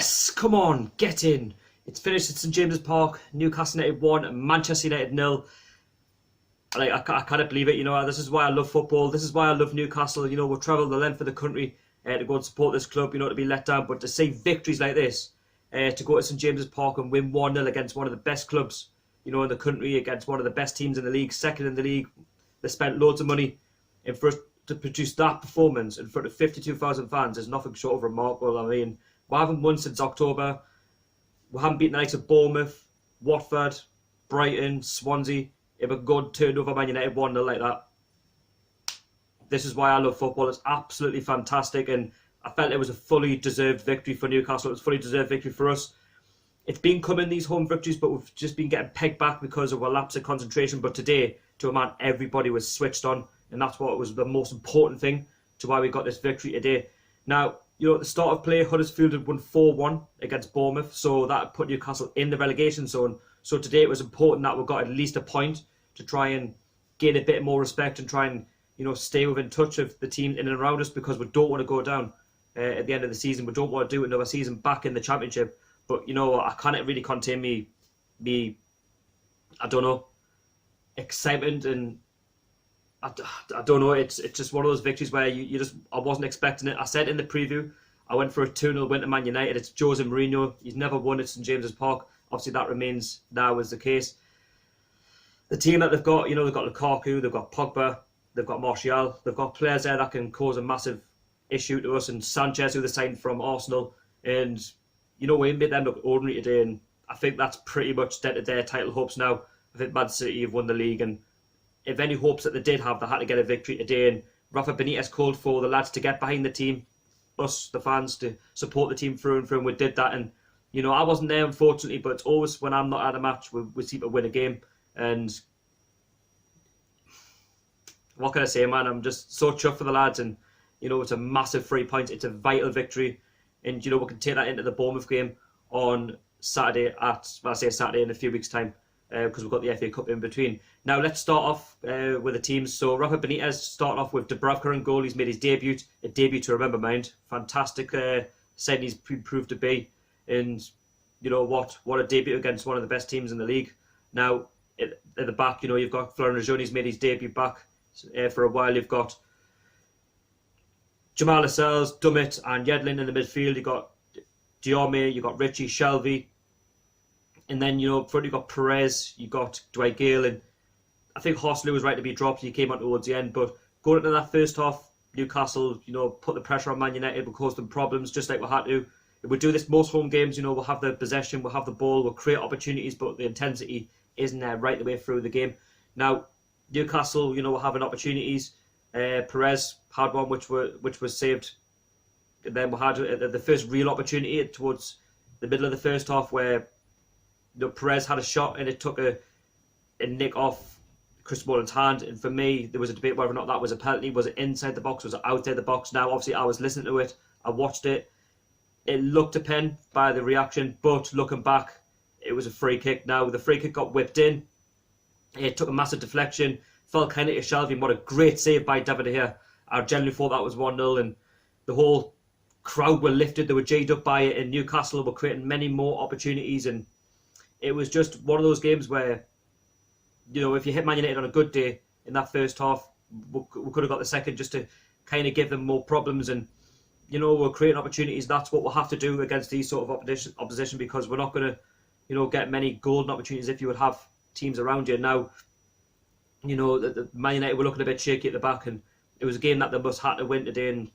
Yes, come on, get in. It's finished at St James's Park. Newcastle United 1, Manchester United 0. I can't believe it. This is why I love football. This is why I love Newcastle. We'll travel the length of the country to go and support this club, to be let down. But to see victories like this, to go to St James's Park and win 1-0 against one of the best clubs, in the country, against one of the best teams in the league, second in the league. They spent loads of money, and for us to produce that performance in front of 52,000 fans is nothing short of remarkable. I mean, we haven't won since October. We haven't beaten the likes of Bournemouth, Watford, Brighton, Swansea. If a good turned over Man United 1-0 like that. This is why I love football. It's absolutely fantastic, and I felt it was a fully deserved victory for Newcastle. It was a fully deserved victory for us. It's been coming, these home victories, but we've just been getting pegged back because of a lapse of concentration. But today, to a man, everybody was switched on, and that's what was the most important thing to why we got this victory today. Now, at the start of play, Huddersfield had won 4-1 against Bournemouth, so that put Newcastle in the relegation zone. So today it was important that we got at least a point to try and gain a bit more respect and try and stay within touch of the team in and around us, because we don't want to go down at the end of the season. We don't want to do another season back in the Championship. But I can't really contain me I don't know, excitement, and I don't know. It's just one of those victories where I wasn't expecting it. I said in the preview, I went for a 2-0 win to Man United. It's Jose Mourinho. He's never won at St James's Park. Obviously, that remains now as the case. The team that they've got, they've got Lukaku, they've got Pogba, they've got Martial, they've got players there that can cause a massive issue to us, and Sanchez, who they signed from Arsenal, and we made them look ordinary today, and I think that's pretty much dead to their title hopes now. I think Man City have won the league, and if any hopes that they did have, they had to get a victory today, and Rafa Benitez called for the lads to get behind the team, us, the fans, to support the team through and through, and we did that. And I wasn't there, unfortunately, but it's always when I'm not at a match, we seem to win a game. And what can I say, man? I'm just so chuffed for the lads, and it's a massive 3 points. It's a vital victory, and we can take that into the Bournemouth game on Saturday Saturday in a few weeks' time, because we've got the FA Cup in between. Now let's start off with the teams. So Rafa Benitez starting off with Dubravka in goal. He's made his debut, a debut to remember, mind. Fantastic setting he's proved to be, and what a debut against one of the best teams in the league. Now at the back, you've got Florian Rajon. He's made his debut back for a while. You've got Jamal Lascelles, Dummett and Yedlin in the midfield. You've got Diome, you've got Richies, Shelvey. And then, up front, you've got Perez, you've got Dwight Gale. And I think Horsley was right to be dropped. He came on towards the end. But going into that first half, Newcastle, put the pressure on Man United, will cause them problems, just like we had to. If we do this most home games, we'll have the possession, we'll have the ball, we'll create opportunities, but the intensity isn't there right the way through the game. Now, Newcastle, were having opportunities. Perez had one which was saved. And then we had the first real opportunity towards the middle of the first half, where Perez had a shot and it took a nick off Chris Smalling's hand. And for me, there was a debate whether or not that was a penalty. Was it inside the box? Was it outside the box? Now, obviously, I was listening to it. I watched it. It looked a pen by the reaction, but looking back, it was a free kick. Now, the free kick got whipped in. It took a massive deflection. Fell kind of to Shelvey, and what a great save by David De Gea. I generally thought that was 1-0, and the whole crowd were lifted. They were G'd up by it, and Newcastle were creating many more opportunities, and it was just one of those games where, if you hit Man United on a good day in that first half, we could have got the second just to kind of give them more problems. And we're creating opportunities. That's what we'll have to do against these sort of opposition, because we're not going to get many golden opportunities if you would have teams around you. Now, the Man United were looking a bit shaky at the back, and it was a game that they must have to win today, and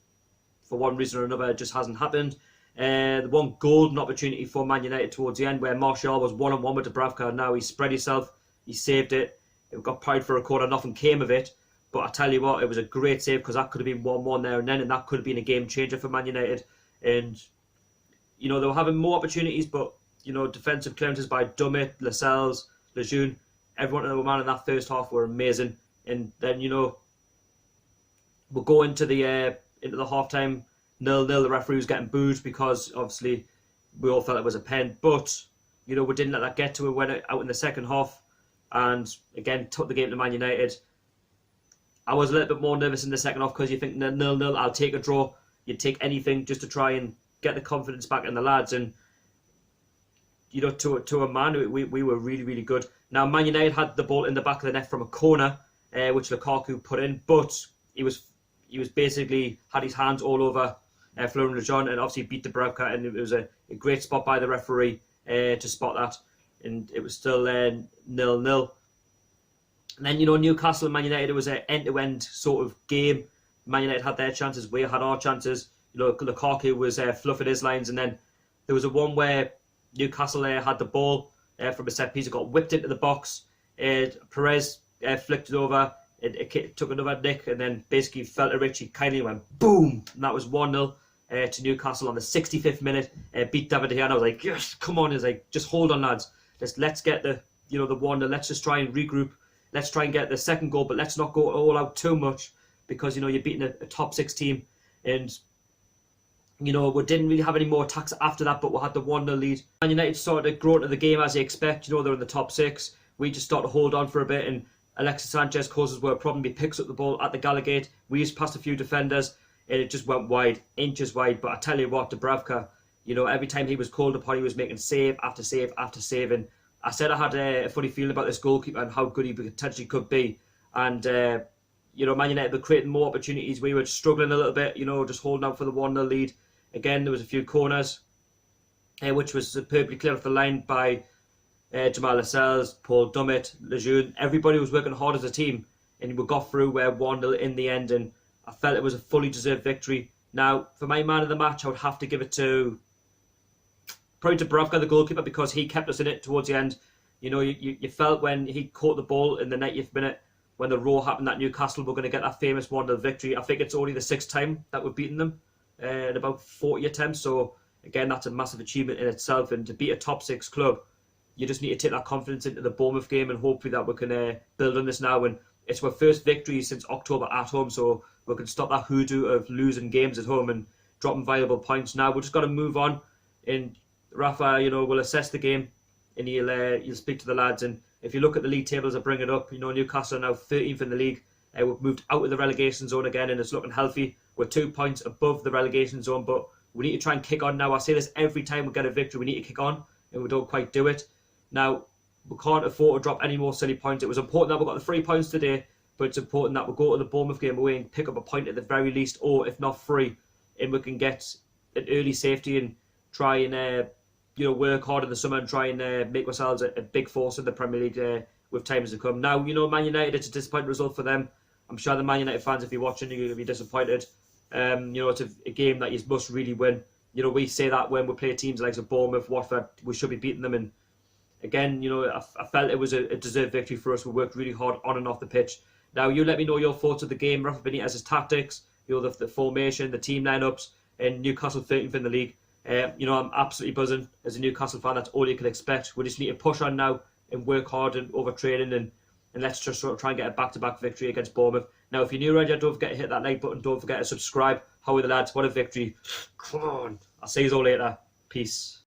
for one reason or another, it just hasn't happened. The one golden opportunity for Man United towards the end, where Martial was one-on-one with Dubravka, and now he spread himself, he saved it. It got parried for a corner, nothing came of it. But I tell you what, it was a great save, because that could have been 1-1 there and then, and that could have been a game changer for Man United. And they were having more opportunities, but defensive clearances by Dummett, Lascelles, Lejeune, everyone in the man in that first half were amazing. And then we'll go into the half-time 0-0. The referee was getting booed because obviously we all felt it was a pen, but we didn't let that get to it. Went out in the second half and again took the game to Man United. I was a little bit more nervous in the second half, because you think 0-0, I'll take a draw. You'd take anything just to try and get the confidence back in the lads. And you know, to a man, we were really, really good. Now, Man United had the ball in the back of the net from a corner, which Lukaku put in, but he was basically had his hands all over Florian Lejeune, and obviously beat Dubravka, and it was a great spot by the referee to spot that, and it was still 0-0. And then, you know, Newcastle and Man United, it was an end-to-end sort of game. Man United had their chances, we had our chances. You know, Lukaku was fluffing his lines, and then there was a one where Newcastle had the ball from a set piece. It got whipped into the box. Perez flicked it over. It took another nick, and then basically fell to Richie. Kindly went boom, and that was 1-0 to Newcastle on the 65th minute. Beat David De Gea. And I was like, yes, come on! He's like, just hold on, lads. Let's get the 1-0. Let's just try and regroup. Let's try and get the second goal, but let's not go all out too much, because you know you're beating a top 6 team, and you know, we didn't really have any more attacks after that, but we had the 1-0 lead. Man United started to grow into the game as you expect. You know, they're in the top 6. We just started to hold on for a bit, and Alexis Sanchez causes were a problem. He picks up the ball at the Gallagate. We just passed a few defenders, and it just went wide, inches wide. But I tell you what, Dubravka, you know, every time he was called upon, he was making save after save after save. And I said I had a funny feeling about this goalkeeper and how good he potentially could be. And, you know, Man United were creating more opportunities. We were struggling a little bit, you know, just holding out for the 1-0 lead. Again, there was a few corners, which was superbly cleared off the line by Jamal Lascelles, Paul Dummett, Lejeune. Everybody was working hard as a team, and we got through 1-0 in the end, and I felt it was a fully deserved victory. Now, for my man of the match, I would have to give it to probably Dubravka, the goalkeeper, because he kept us in it towards the end. You know, you felt when he caught the ball in the 90th minute, when the roar happened that Newcastle were going to get that famous 1-0 victory. I think it's only the 6th time that we've beaten them in about 40 attempts. So, again, that's a massive achievement in itself. And to beat a top 6 club, you just need to take that confidence into the Bournemouth game, and hopefully that we can build on this now. And it's our first victory since October at home, so we can stop that hoodoo of losing games at home and dropping valuable points. Now we've just got to move on, and Rafa, you know, will assess the game, and he'll speak to the lads. And if you look at the league tables, I bring it up. You know, Newcastle are now 13th in the league. We've moved out of the relegation zone again, and it's looking healthy. We're 2 points above the relegation zone, but we need to try and kick on now. I say this every time we get a victory, we need to kick on, and we don't quite do it. Now, we can't afford to drop any more silly points. It was important that we got the 3 points today, but it's important that we go to the Bournemouth game away and pick up a point at the very least, or if not 3, and we can get an early safety and try and work hard in the summer and try and make ourselves a big force in the Premier League with times to come. Now, you know, Man United, it's a disappointing result for them. I'm sure the Man United fans, if you're watching, you're going to be disappointed. You know, it's a game that you must really win. You know, we say that when we play teams like Bournemouth, Watford, we should be beating them. And again, you know, I felt it was a deserved victory for us. We worked really hard on and off the pitch. Now, you let me know your thoughts of the game, Rafa Benitez's tactics, you know, the formation, the team lineups, and Newcastle 13th in the league. You know, I'm absolutely buzzing as a Newcastle fan. That's all you can expect. We just need to push on now and work hard and overtraining, and let's just sort of try and get a back-to-back victory against Bournemouth. Now, if you're new around here, don't forget to hit that like button. Don't forget to subscribe. How are the lads? What a victory. Come on. I'll see you all later. Peace.